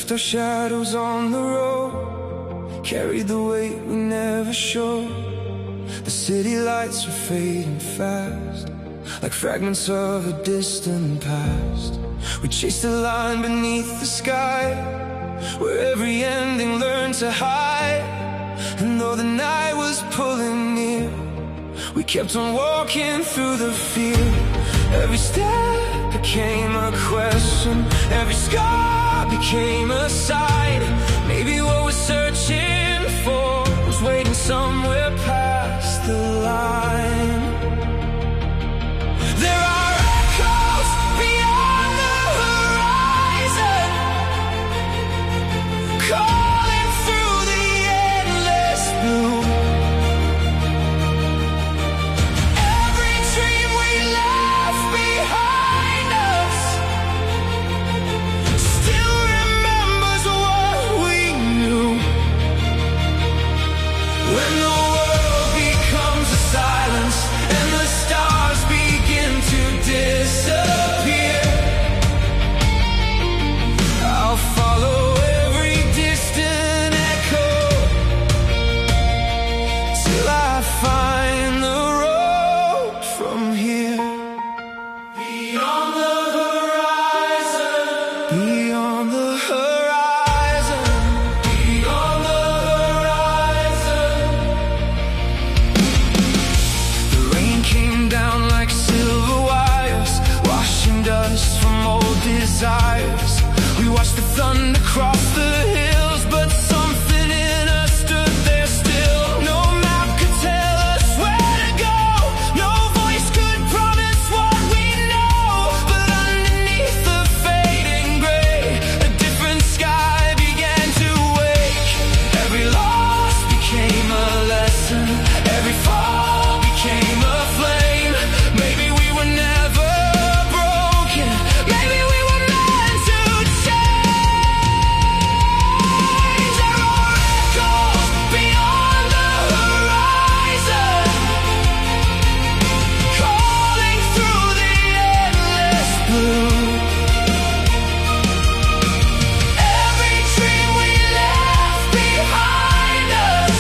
left our shadows on the road, carried the weight we never showed. The city lights are fading fast, like fragments of a distant past. We chased a line beneath the sky, where every ending learned to hide. And though the night was pulling near, we kept on walking through the fear. Every step became a question, every scar became a sign. Maybe what we're searching for was waiting somewhere past the line. There are echoes beyond the horizon, calling through the endless blue. Every dream we left behind us still remembers what we knew. When the world becomes a silence and the stars begin to disappear, I'll follow every distant echo till I find the road from here. Beyond the horizon, beyond the horizon, beyond the horizon. The rain came down like silver wires, washing dust from old desires. We watched the thunder cross the hills, but something in us stood there still. No map could tell us where to go, no voice could promise what we know. But underneath the fading gray, a different sky began to wake. Every loss became a lesson, every fall became a flame. Maybe we were never broken, maybe we were meant to change. There are echoes beyond the horizon, calling through the endless blue. Every dream we left behind us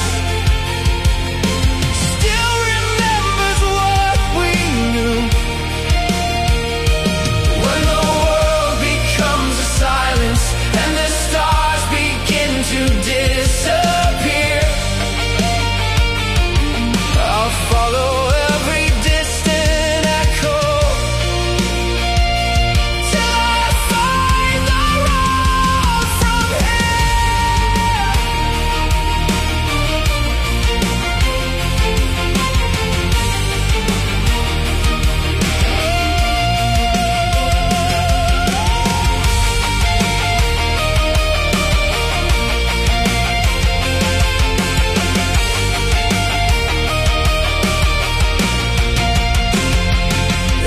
still remembers what we knew. When the world becomes a silence and the stars begin to disappear, I'll follow every distant echo till I find the road from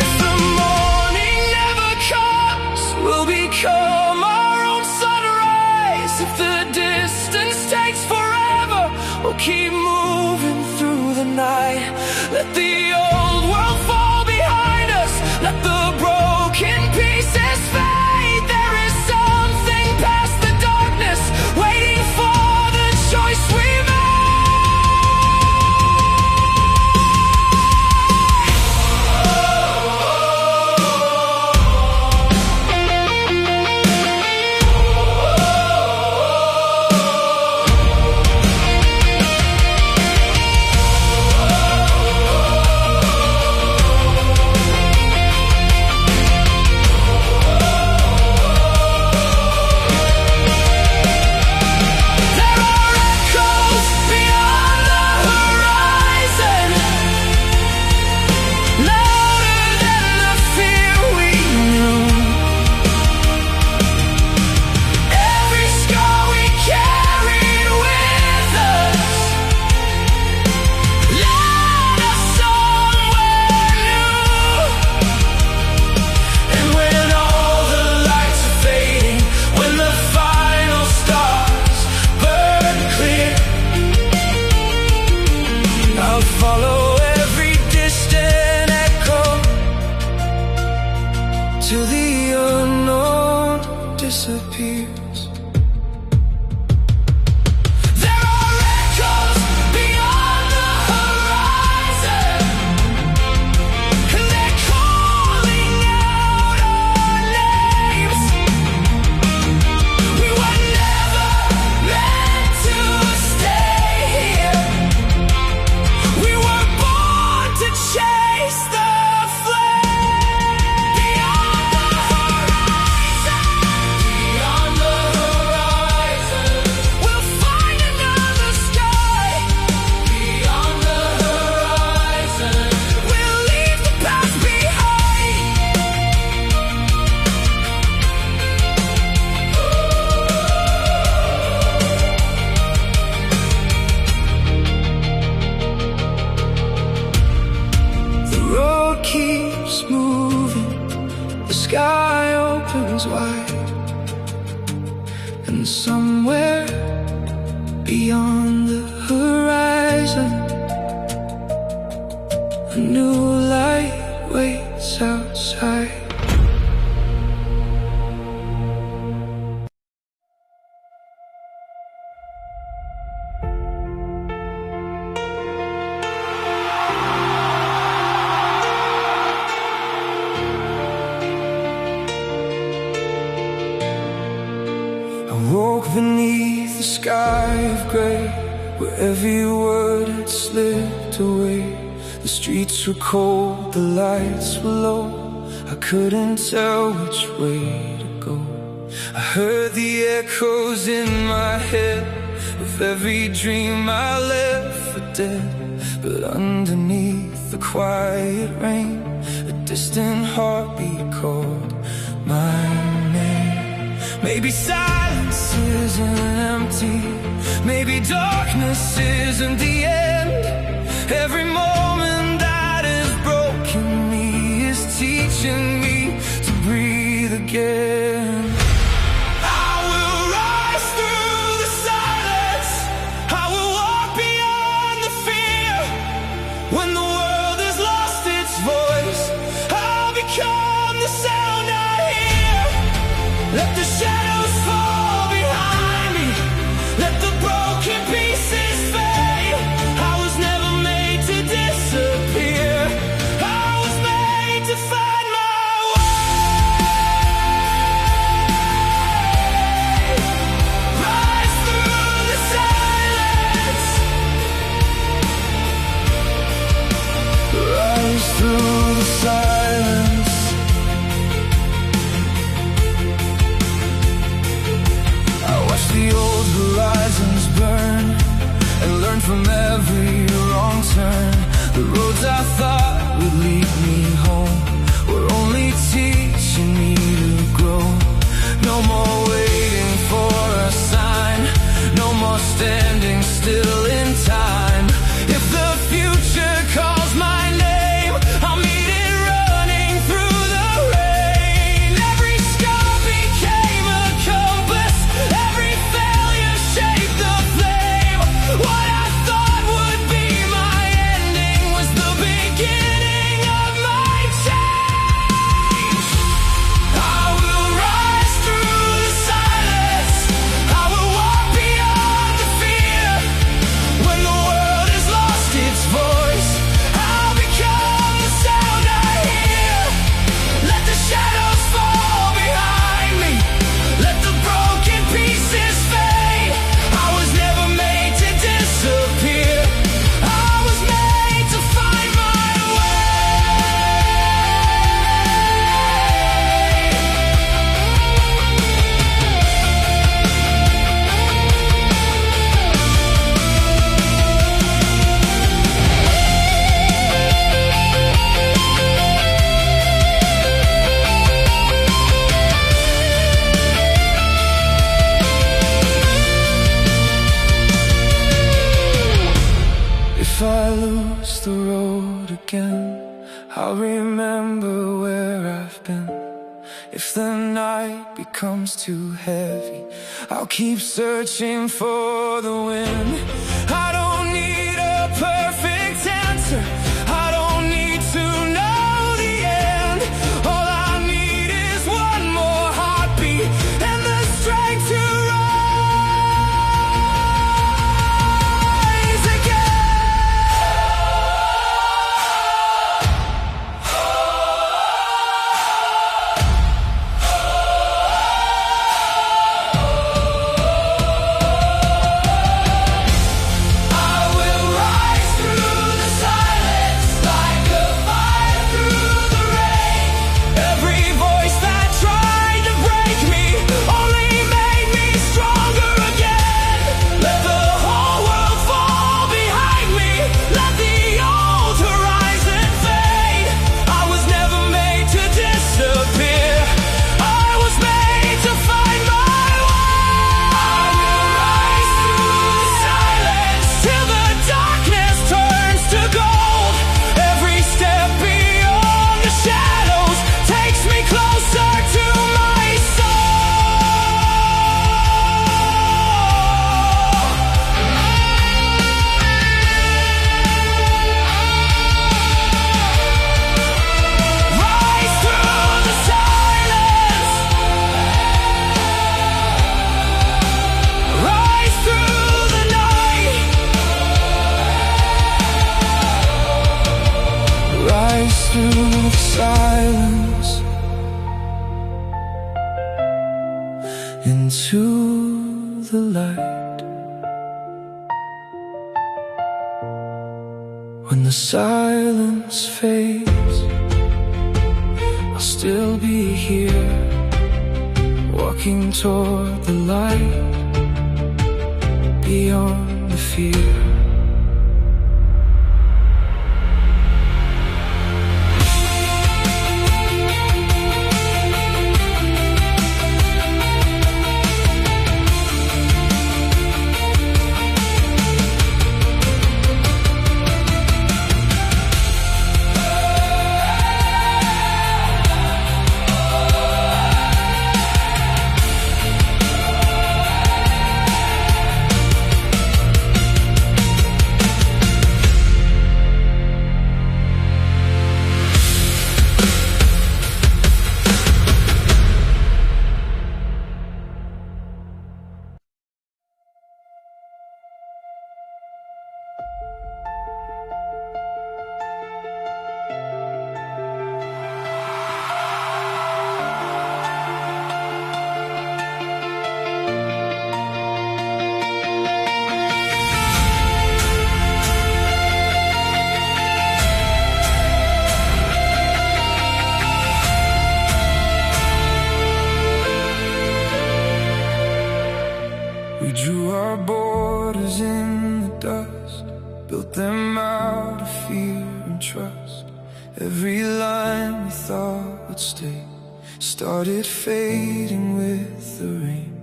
If the morning never comes, we'll become our own sunrise. If the distance takes forever, we'll keep moving through the night. Let the old world fall behind us, let the broken pieces fade. There is something past the darkness, waiting for the choice we made. And somewhere beyond the horizon, a new light waits outside. I woke beneath the sky of grey, where every word had slipped away. The streets were cold, the lights were low, I couldn't tell which way to go. I heard the echoes in my head of every dream I left for dead. But underneath the quiet rain, a distant heartbeat called my name. Maybe silence isn't empty, maybe darkness isn't the end. Every moment that has broken me is teaching me to breathe again. I will rise through the silence, I will walk beyond the fear. When the world has lost its voice, I'll become the sound I hear. Let the shadows fall behind me, let the broken pieces fade. I was never made to disappear, I was made to find my way. Rise through the silence, rise through the silence. The old horizons burn and learn from every wrong turn. The roads I thought would lead me home were only teaching me to grow. No more waiting for a sign, no more standing still in time. If the future calls my name, I'll meet it running through the rain. Every scar became a compass, every failure shaped the flame. What I thought would be my ending was the beginning of my change. I will rise through the silence, I will walk beyond the fear. When the world has lost its voice, I'll become the sound I hear. Let the shadows fall behind me, let the broken pieces fade. I was never made to disappear, I was made to find my way. If I lose the road again, I'll remember where I've been. If the night becomes too heavy, I'll keep searching for the wind. I don't need a perfect answer, I don't need to know the end. All I need is one more heartbeat and the strength to rise again. I the light. When the silence fades, I'll still be here, walking toward the light, beyond the fear. We drew our borders in the dust, built them out of fear and trust. Every line we thought would stay started fading with the rain.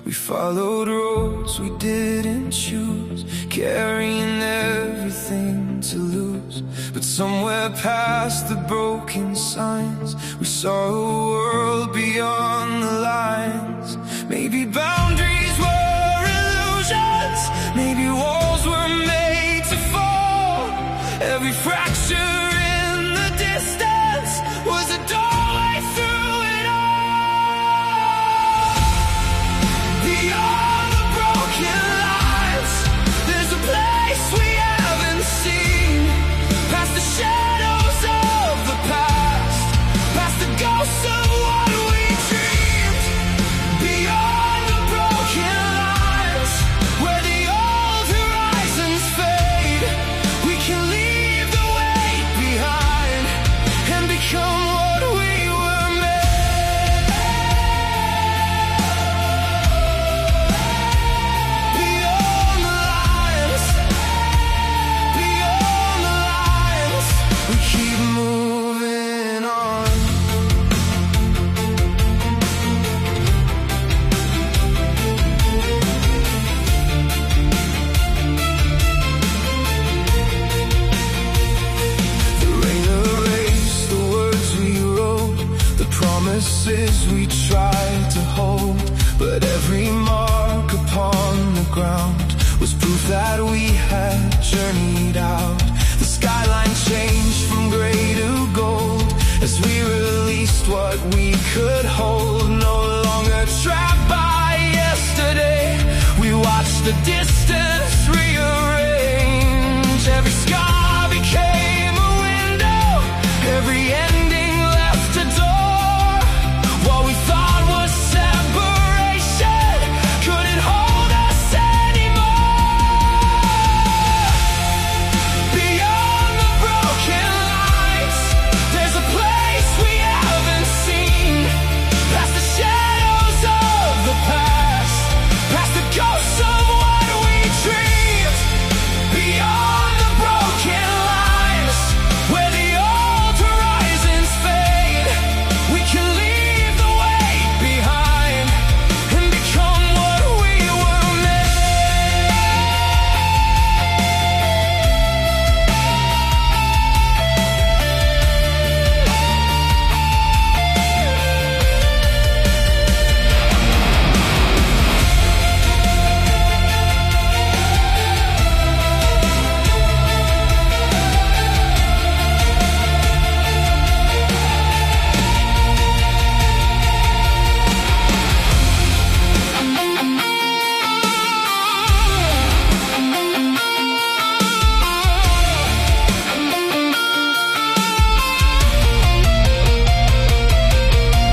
We followed roads we didn't choose, carrying everything to lose. But somewhere past the broken signs, we saw a world beyond the lines. Maybe boundaries were illusions, maybe walls were made to fall. Every fracture in the distance was a doorway through it all. Beyond the broken lives, there's a place we haven't seen. Past the shadows of the past, past the ghosts of what we dreamed. Beyond the broken lives, where the old horizons fade, we can leave the weight behind and become what we were made. Beyond the lines, beyond the lines, we keep moving on. The rain erased the words we wrote, the promises we tried to hold. But every mark upon the ground was proof that we had journeyed out. The skyline changed from gray to gold as we released what we could hold. No longer trapped by yesterday, we watched the distance rearrange. Every scar became a window, every ending left a door. What we thought was separation couldn't hold us anymore. Beyond the broken lights, there's a place we haven't seen. Past the shadows of the past, past the ghosts of what we dreamed. Beyond the broken lives, where the old horizons fade, we can leave the weight behind and become what we were made.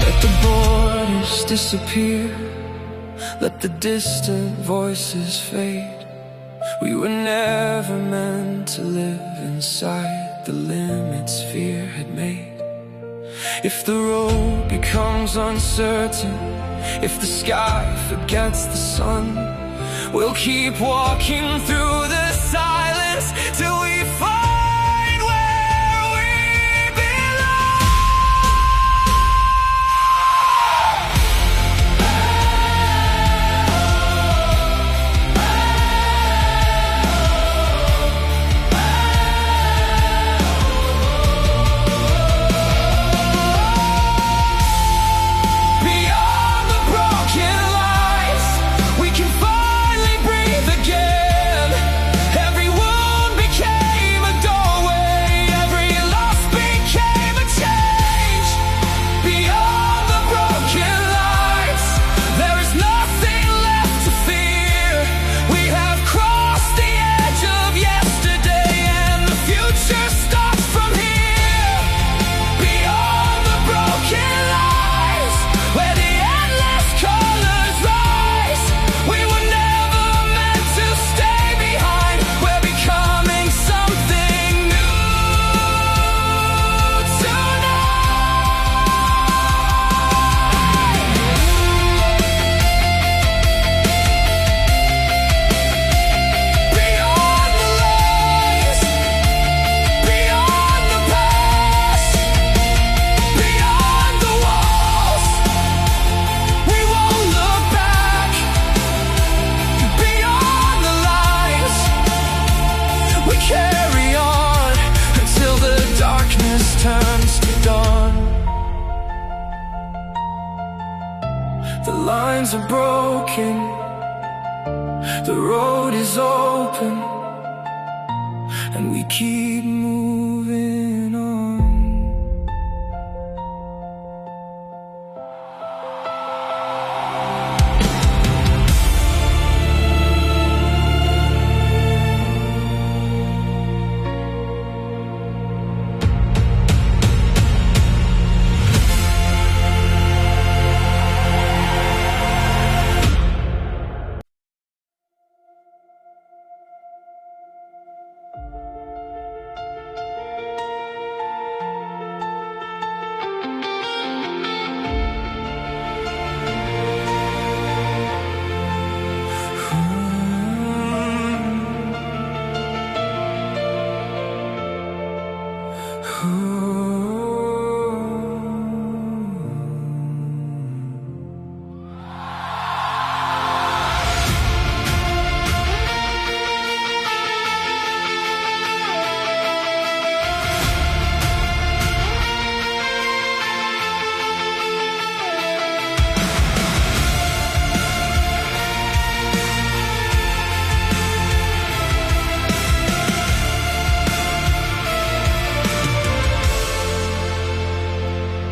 Let the borders disappear, let the distant voices fade. We were never meant to live inside the limits fear had made. If the road becomes uncertain, if the sky forgets the sun, we'll keep walking through the silence till we find where we belong. Beyond the broken lights, we can finally breathe again. Every wound became a doorway, every loss became a change. Beyond the broken lights, there is nothing left to fear. We have crossed the edge of yesterday, and the future starts from here. Beyond the broken lights, where the endless colors rise, we were never meant to stay behind. We're becoming something new tonight. Beyond the lies, beyond the past, beyond the walls, we won't look back. Beyond the lies, we carry on until the darkness turns to dawn. The lines are broken, the road is open, and we keep moving on.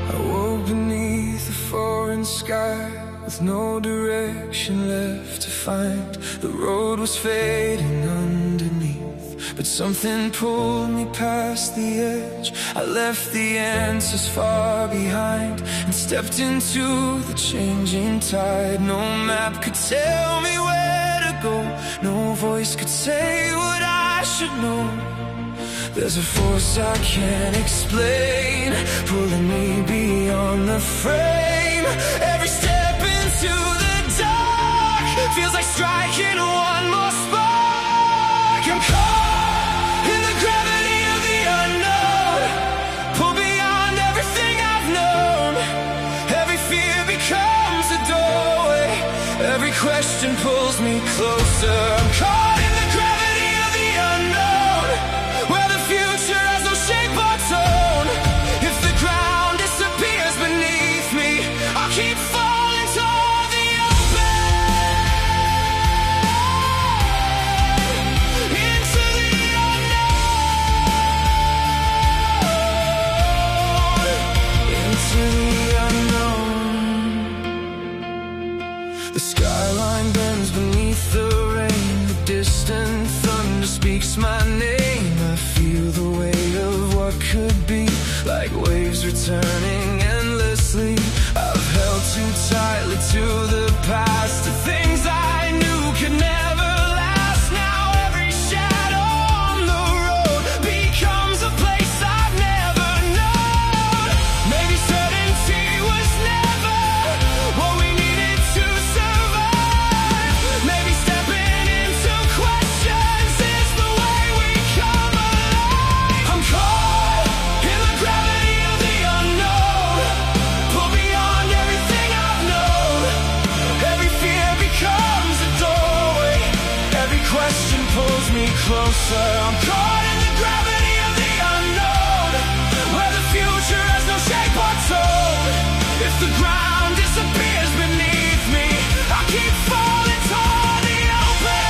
I woke beneath a foreign sky with no direction left to find. The road was fading underneath, but something pulled me past the edge. I left the answers far behind and stepped into the changing tide. No map could tell me where to go, no voice could say what I should know. There's a force I can't explain, pulling me beyond the frame. Every step into the dark feels like striking one more spark. I'm caught in the gravity of the unknown, pulled beyond everything I've known. Every fear becomes a doorway, every question pulls me closer. I'm caught in the gravity of the unknown, where the future has no shape or tone. If the ground disappears beneath me, I'll keep falling toward the open, into the unknown, into the unknown. The skyline bends beneath the rain, the closer. I'm caught in the gravity of the unknown, where the future has no shape or tone. If the ground disappears beneath me, I keep falling toward the open.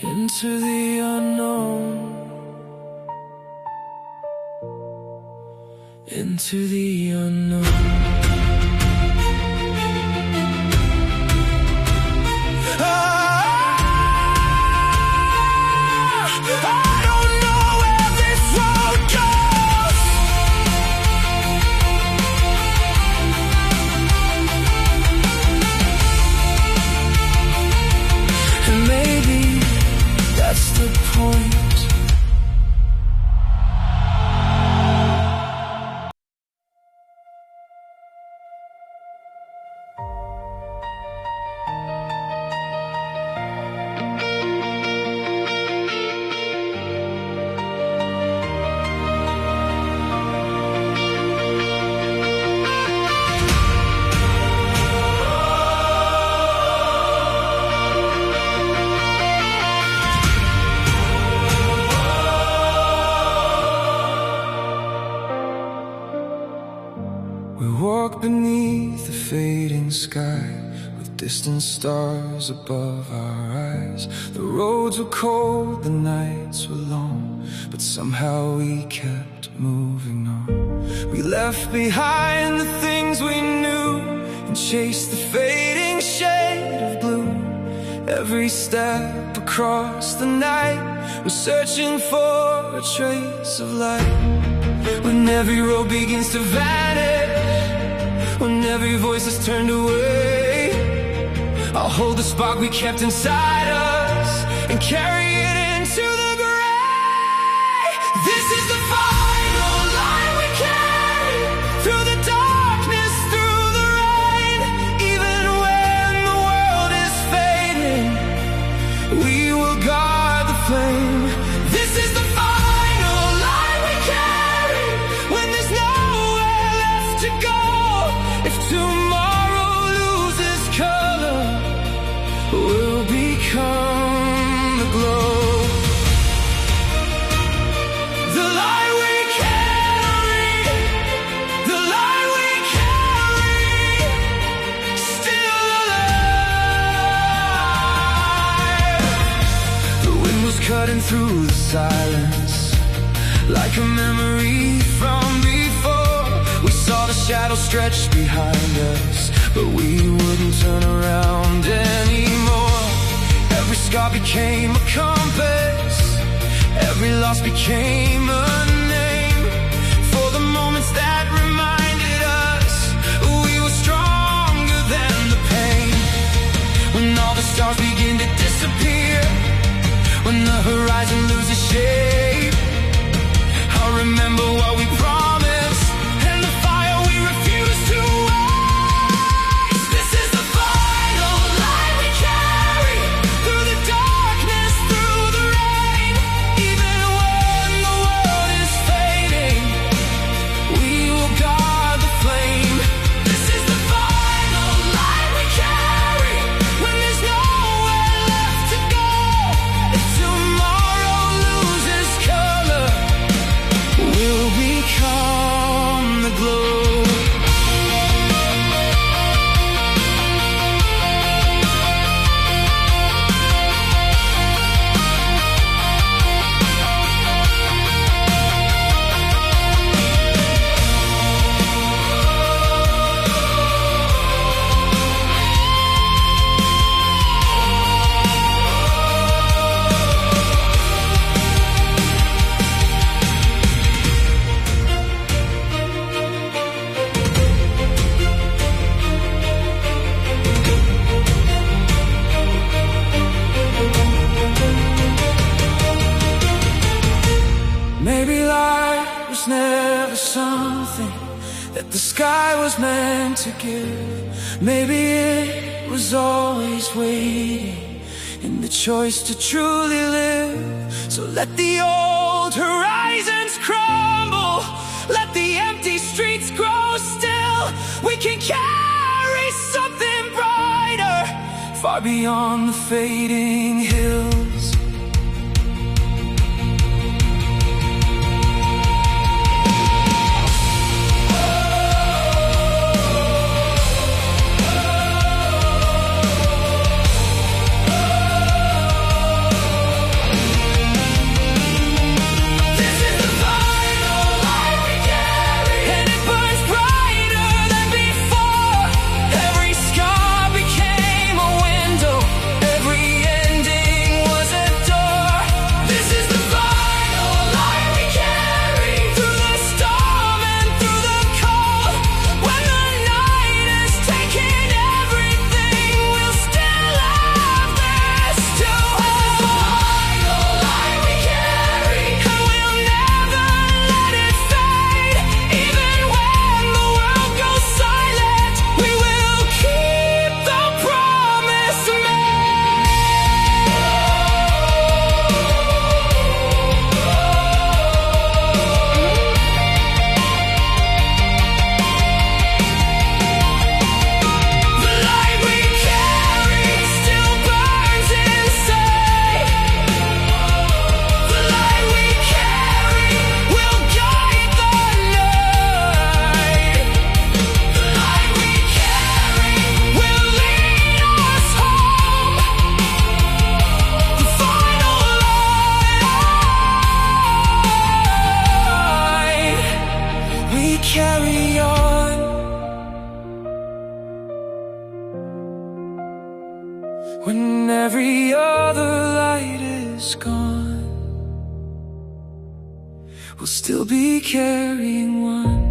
Into the unknown, into the unknown. We walk beneath the fading sky, with distant stars above our eyes. The roads were cold, the nights were long, but somehow we kept moving on. We left behind the things we knew and chased the fading shade of blue. Every step across the night was searching for a trace of light. When every road begins to vanish, when every voice is turned away, I'll hold the spark we kept inside us and carry it into the grave. This is the final line we carry, through the darkness, through the rain. Even when the world is fading, we will guard the flame. This is the final line we carry, when there's nowhere left to go. If tomorrow loses color, through the silence, like a memory from before. We saw the shadows stretch behind us, but we wouldn't turn around anymore. Every scar became a compass, every loss became a name. For the moments that reminded us we were stronger than the pain. When all the stars begin to disappear, when the horizon loses shape, I'll remember what we promised and the fire we refused to waste. This is the final light we carry, through the darkness, through the rain. Even when the world is fading, we will guard the flame. This is the final light we carry, when there's nowhere left to go. If tomorrow loses color, we'll become the glow. Maybe life was never something that the sky was meant to give. Maybe it was always waiting in the choice to truly live. So let the old horizons crumble, let the empty streets grow still. We can carry something brighter, far beyond the fading hills. Carry on when every other light is gone. We'll still be carrying one.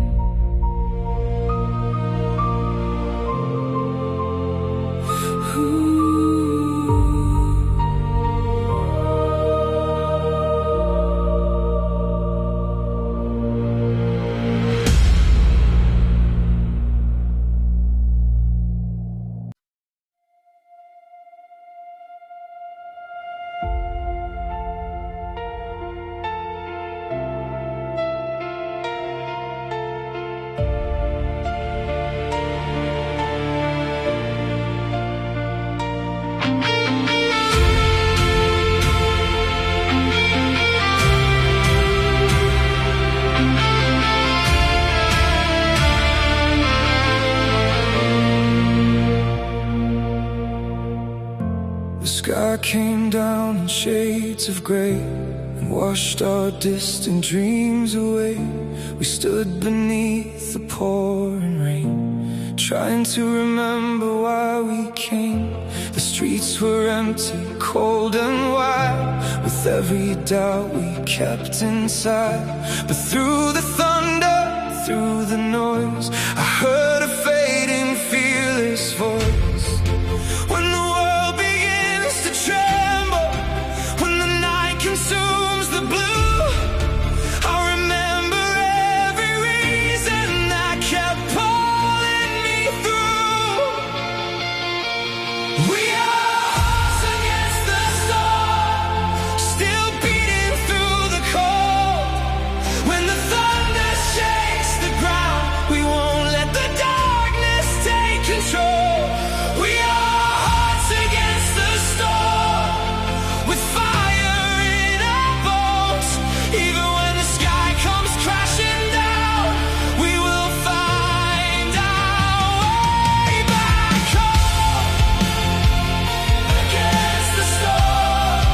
sky came down in shades of gray and washed our distant dreams away. We stood beneath the pouring rain, trying to remember why we came. The streets were empty, cold and wide, with every doubt we kept inside. But through the thunder, through the noise, I heard a fading, fearless voice. When the world begins to tremble, when the night consumes the blue, I remember every reason that kept pulling me through. We are hearts against the storm, still beating through the cold. When the thunder shakes the ground, we won't let the darkness take control. We are hearts against the storm, with fire in our bones. Even when the sky comes crashing down, we will find our way back home. Against the storm,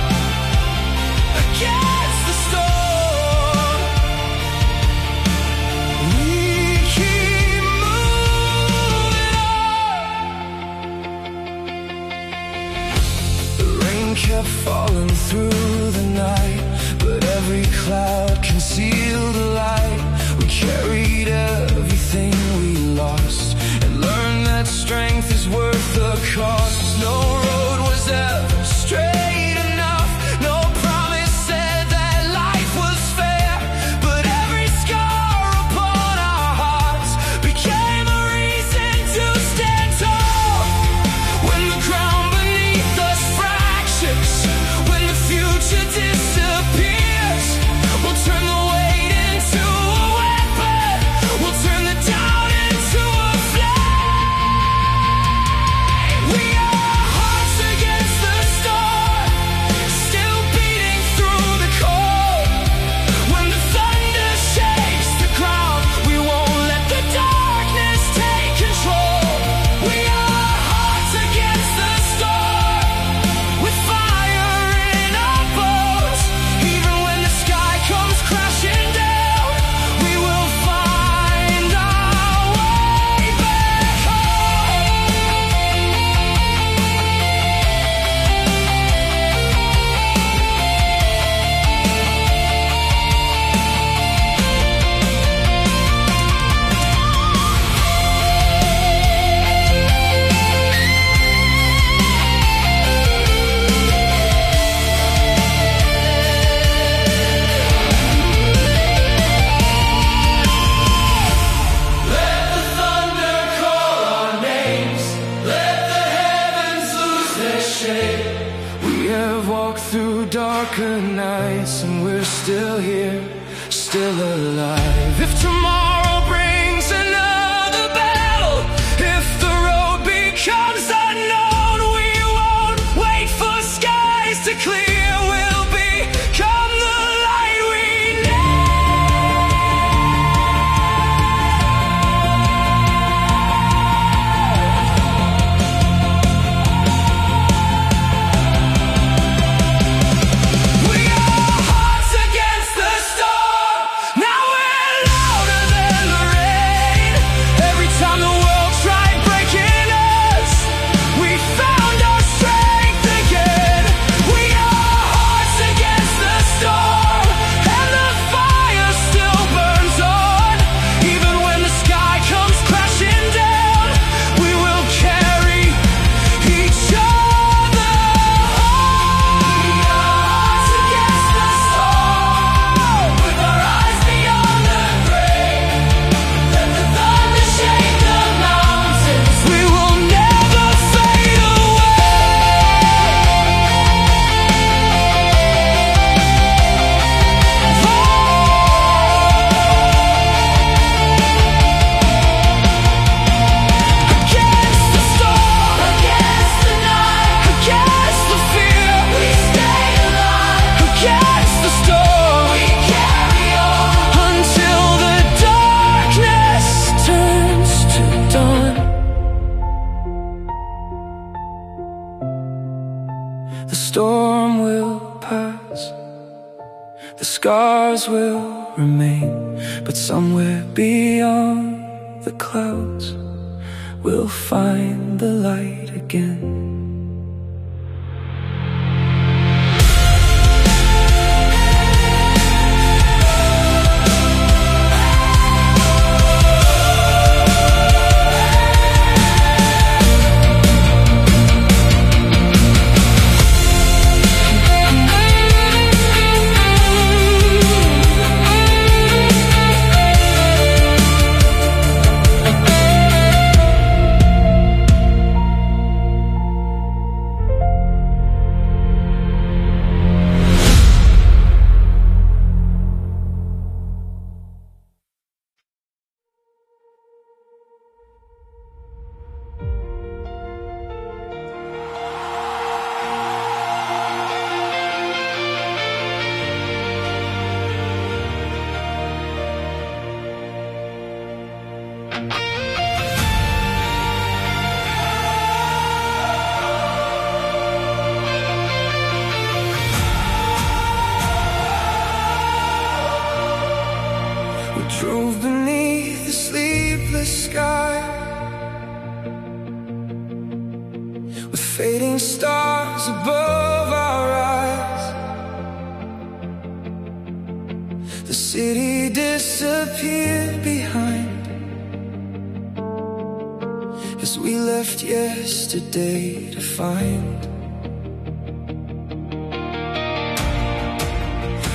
against the storm, we keep moving on. The rain kept falling through the night, but every cloud concealed a light. We carried everything we lost and learned that strength is worth the cost. No road was ever straight enough, no promise said that life was fair, but every scar upon our hearts became a reason to stand tall. When the ground beneath us fractures, when the future disappears, we'll turn the weight into a weapon, we'll turn the doubt into a flame. We are hearts against the storm, still beating through the cold. When the thunder shakes the ground, we won't let the darkness take control. We are hearts against the storm, with fire in our bones. Even when the sky comes crashing down, we will find our way back home. Let the thunder call our names, let the heavens lose their shape. We have walked through darker nights and we're still here, still alive. If tomorrow brings another battle, if the road becomes unknown, we won't wait for skies to clear. We'll become the light we need. We are hearts against the storm. Now we're louder than The storm will pass, the scars will remain, but somewhere beyond the clouds we'll find the light again. We drove beneath the sleepless sky, with fading stars above our eyes. The city disappeared behind as we left yesterday to find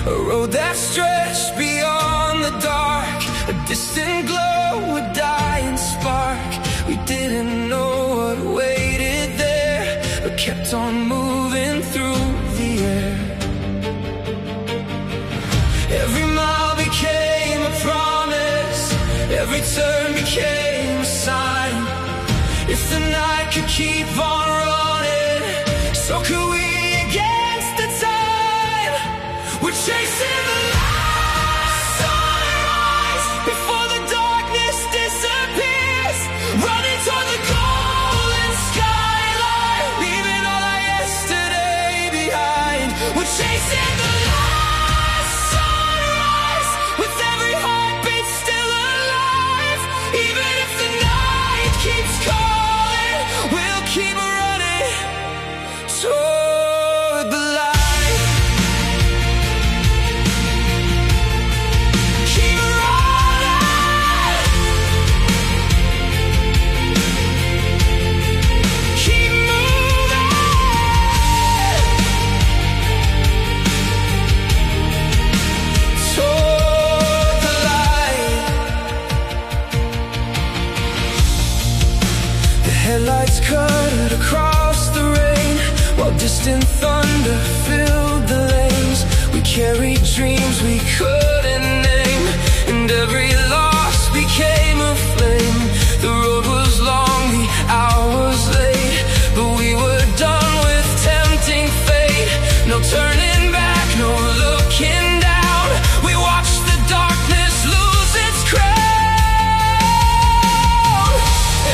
a road that stretched beyond the dark, a distant glow, a dying spark. We didn't know what waited there, but kept on moving through the air. Every mile became a promise, every turn became a sign. If the night could keep on running, so could we against the time. We're chasing the last sunrise before the darkness disappears, running toward the golden skyline, leaving all our yesterday behind. We're chasing the last sunrise with every heartbeat still alive. Even if the night keeps calling, we'll keep running toward the light. Headlights cut across the rain, while distant thunder filled the lanes. We carried dreams we couldn't name, and every loss became a flame. The road was long, the hours late, but we were done with tempting fate. No turning back, no looking down. We watched the darkness lose its crown.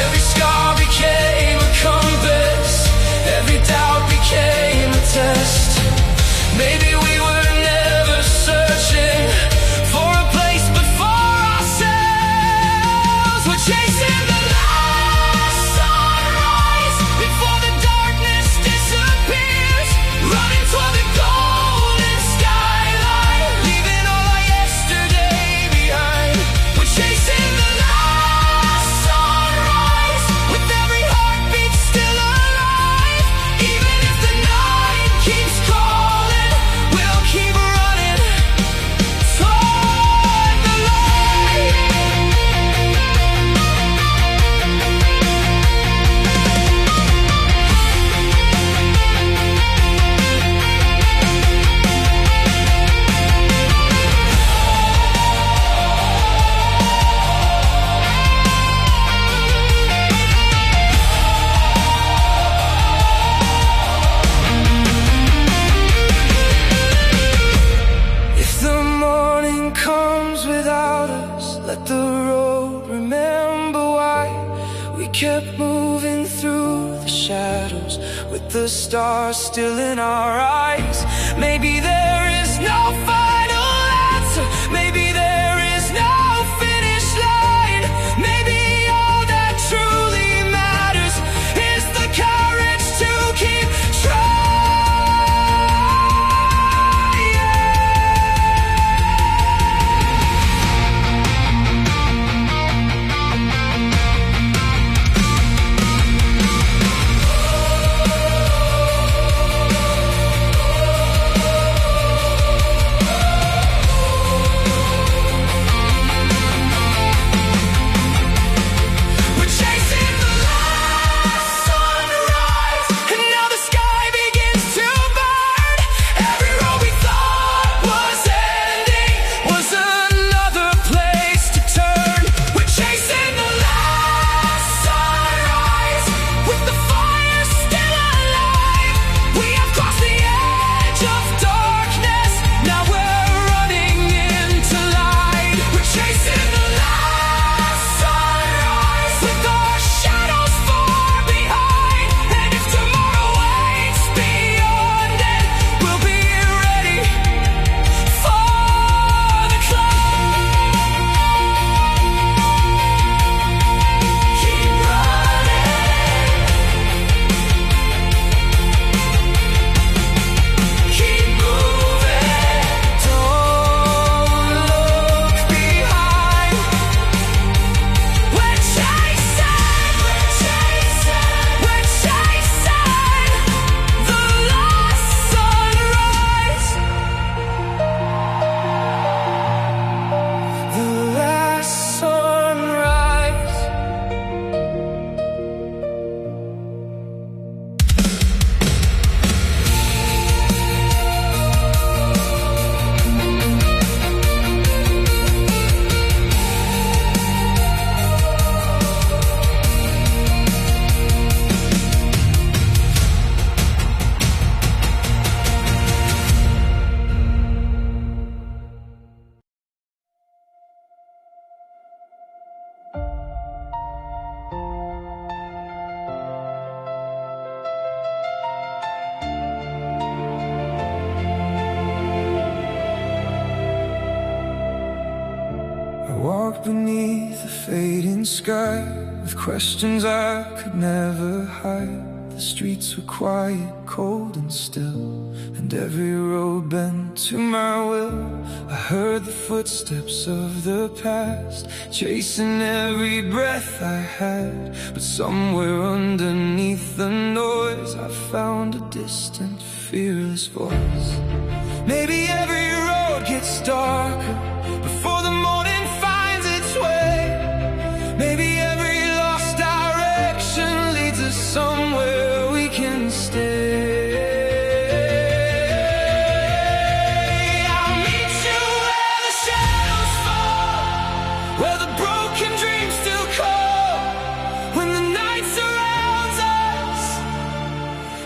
Every scar became a compass, every doubt became a test. Maybe we were never searching for a place but for ourselves. We're chasing the last sunrise before the darkness disappears, running toward the golden skyline, leaving all our yesterday behind. We're chasing the last sunrise with every heartbeat still alive. Even if the night keeps calling, we'll keep running toward the light. If the morning comes without us, let the road remember why we kept moving through the shadows with the stars still in our eyes. Maybe there is no final answer, maybe there is no finish line. Maybe all that truly matters is the courage to keep trying. Walk beneath the fading sky with questions I could never hide. The streets were quiet, cold and still, and every road bent to my will. I heard the footsteps of the past, chasing every breath I had. But somewhere underneath the noise I found a distant, fearless voice. Maybe every road gets darker before the morning finds its way. Maybe every lost direction leads us somewhere we can stay. I'll meet you where the shadows fall, where the broken dreams still call, when the night surrounds us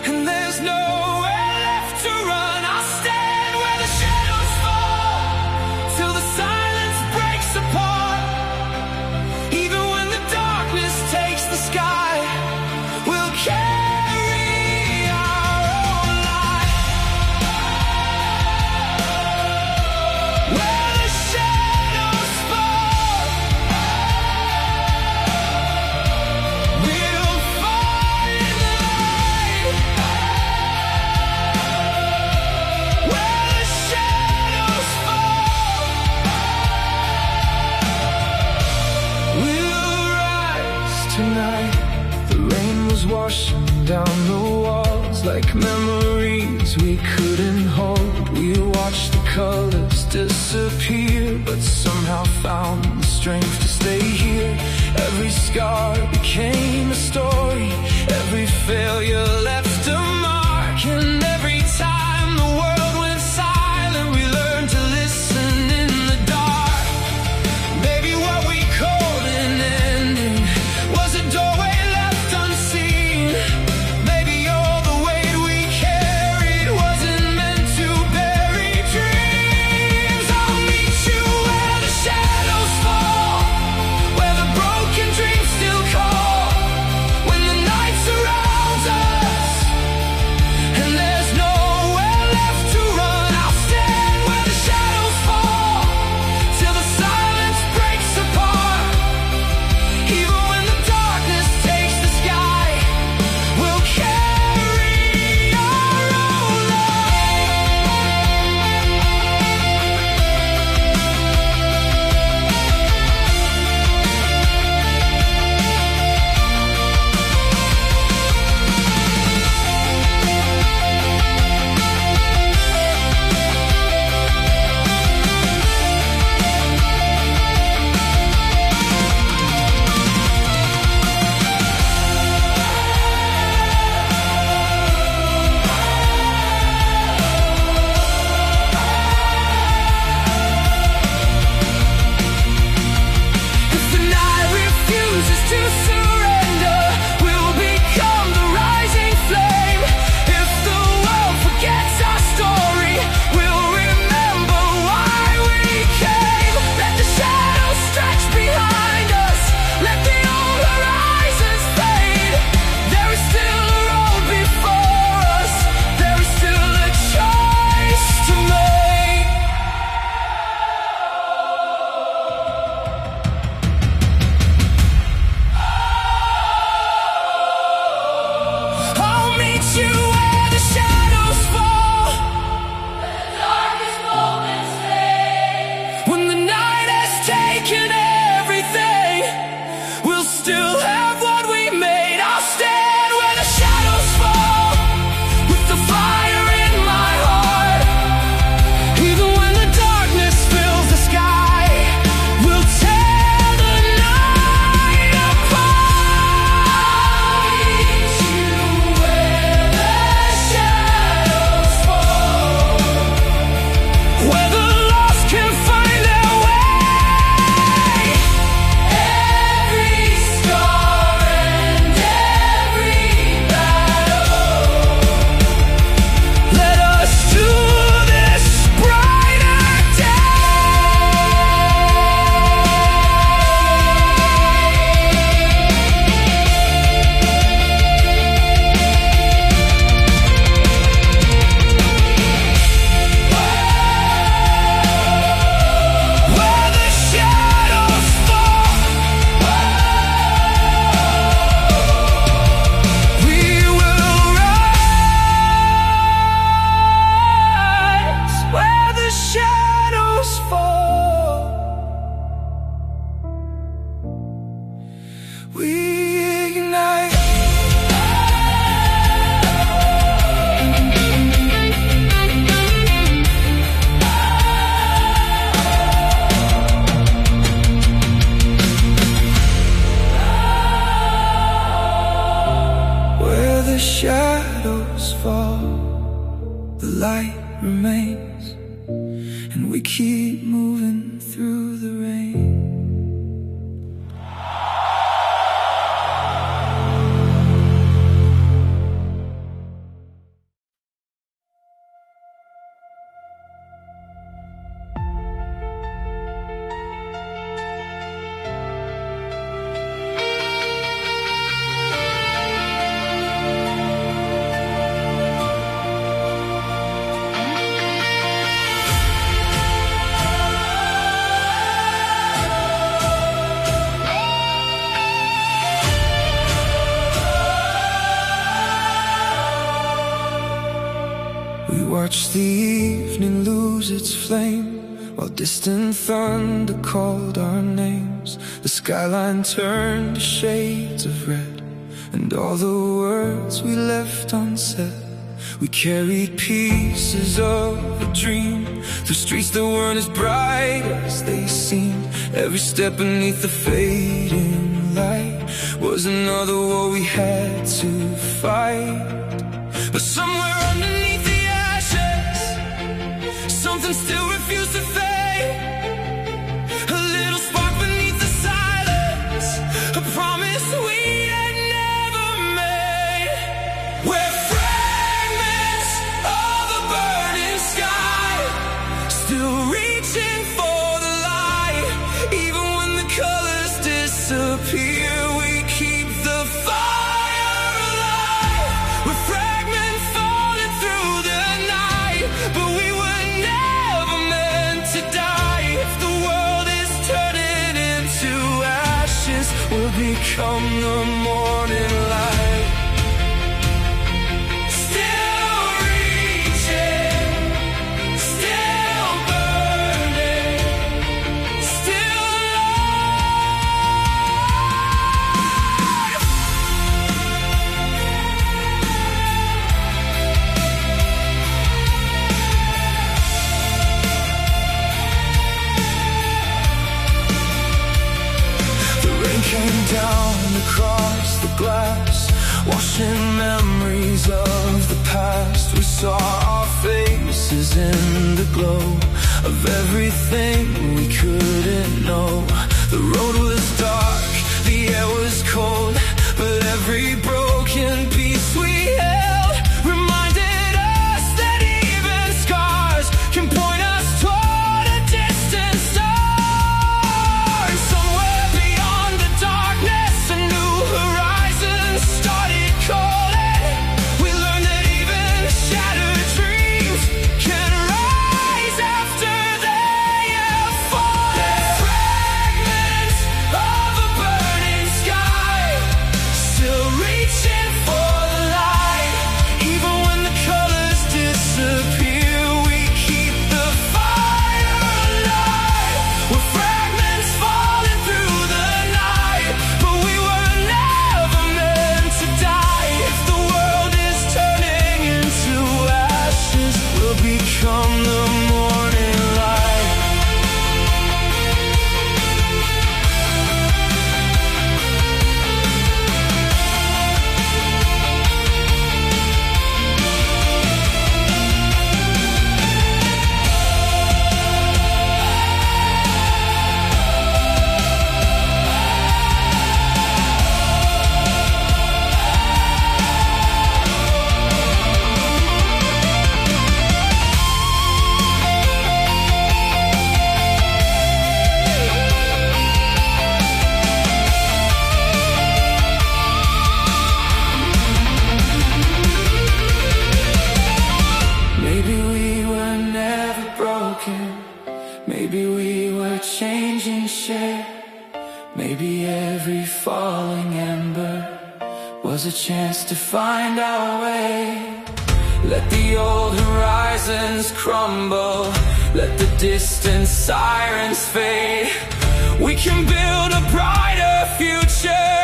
and there's nowhere left to run. I'll stand where the shadows fall till the silence breaks apart. Even when the darkness takes the sky, we'll carry our own light. Where the shadows fall, we'll find the light. Where the shadows fall, we'll rise tonight. The rain was washing down the walls like memories we couldn't hold. We watched the colors disappear, but somehow found the strength to stay here. Every scar became a story, every failure left a mark, and every time the world went silent, we learned to listen in the dark. Maybe what we called an ending was a doorway left unseen. Maybe all the weight we carried wasn't meant to bury dreams. I'll meet you where the shadows fall, where the broken dreams still call, when the the shadows fall, the light remains, and we keep moving through the rain. Watch the evening lose its flame, while distant thunder called our names. The skyline turned to shades of red, and all the words we left unsaid. We carried pieces of a dream through streets that weren't as bright as they seemed. Every step beneath the fading light was another war we had to fight. But somewhere underneath the something still refused to fade. A little spark beneath the silence, a promise we had never made. We're fragments of a burning sky, still reaching for the light. Even when the colors disappear, we keep the fire alive. We're fragments falling through the night, but we were never meant to die. If the world is turning into ashes, we'll become the morning light. Still reaching, still burning, still alive. Came down across the glass, washing memories of the past. We saw our faces in the glow of everything we couldn't know. The road was dark, the air was cold, but every broken piece we held reminded us that even scars can point us toward a distant star. Somewhere beyond the darkness, a new horizon started calling. We learned that even shattered dreams can rise after they have fallen. Fragments of a burning sky, still reaching for the light. Even when the colors disappear, we keep the fire alive. We're fragments falling through the night, but we were never meant to die. If the world is turning into ashes, we'll become the morning light. Maybe we were never broken, maybe we were changing shape. Maybe every falling ember was a chance to find our way. Let the old horizons crumble, let the distant sirens fade. We can build a brighter future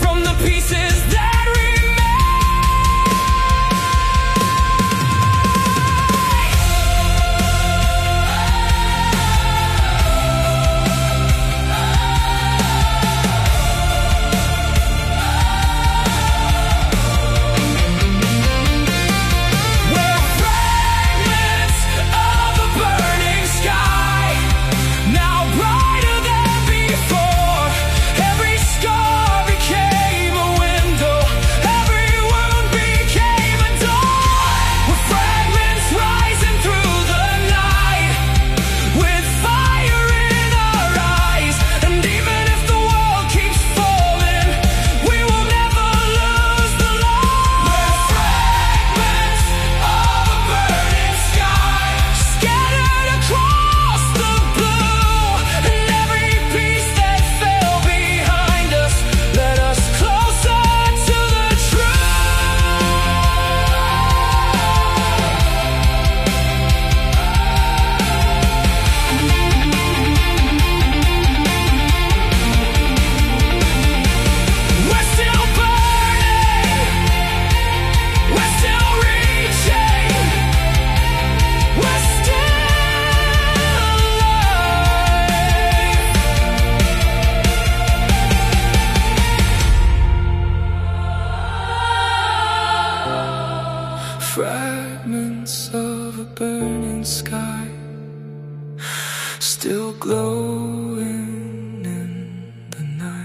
from the pieces that remain. fragments of a burning sky, still glowing in the night.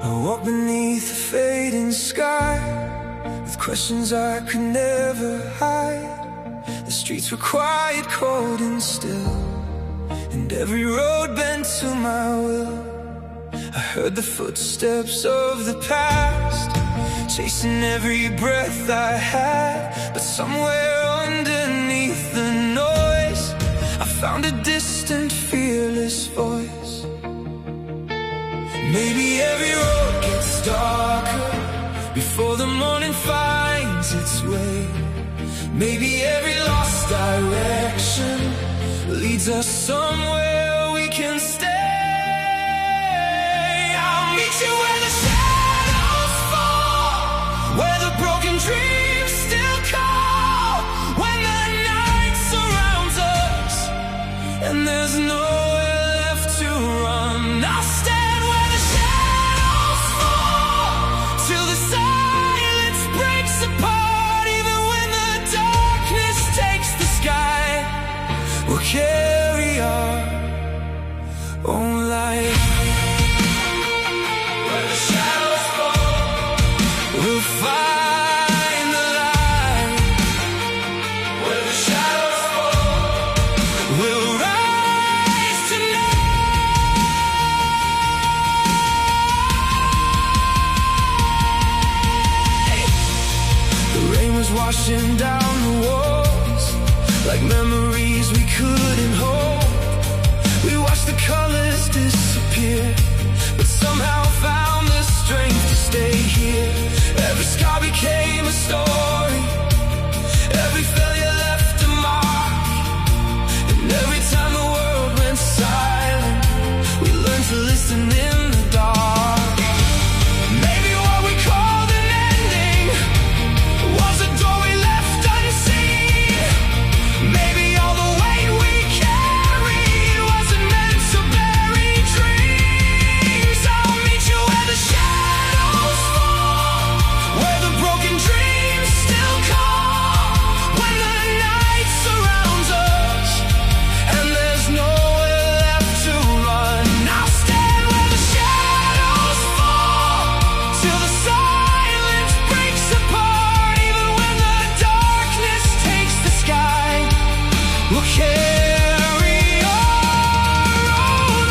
I walk beneath the fading sky with questions I could never hide. The streets were quiet, cold and still, and every road bent to my will. I heard the footsteps of the past, chasing every breath I had. But somewhere underneath the noise, I found a distant, fearless voice. Maybe every road gets darker before the morning finds its way. Maybe every lost direction leads us somewhere we can stay. I'll meet you where the shadows fall, where the broken dreams still call, when the night surrounds us and there's nowhere left to run. I'll stand where the shadows fall till the silence breaks apart. Even when the darkness takes the sky, we'll carry our own light. Where the shadows fall, we'll find the light. Where the shadows fall, we'll rise tonight. The rain was washing down the walls like memories we couldn't hold. We watched the colors disappear, but somehow found the strength to stay here. Every scar became a story, every failure left a mark, and every time the world went silent, we learned to listen in the dark. Maybe what we called an ending was a door we left unseen. Maybe all the weight we carried wasn't meant to bury dreams. I'll meet you where the shadows fall, where the broken dreams still call, when the night surrounds us and there's nowhere left to run. I'll stand where the shadows fall till the silence breaks apart. Even when the darkness takes the sky, we'll carry our own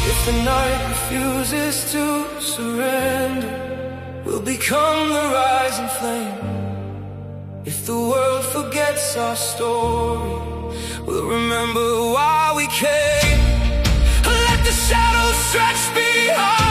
If the night refuses to surrender, we'll become the rising flame. If the world forgets our story, we'll remember why we came. Let the shadows stretch behind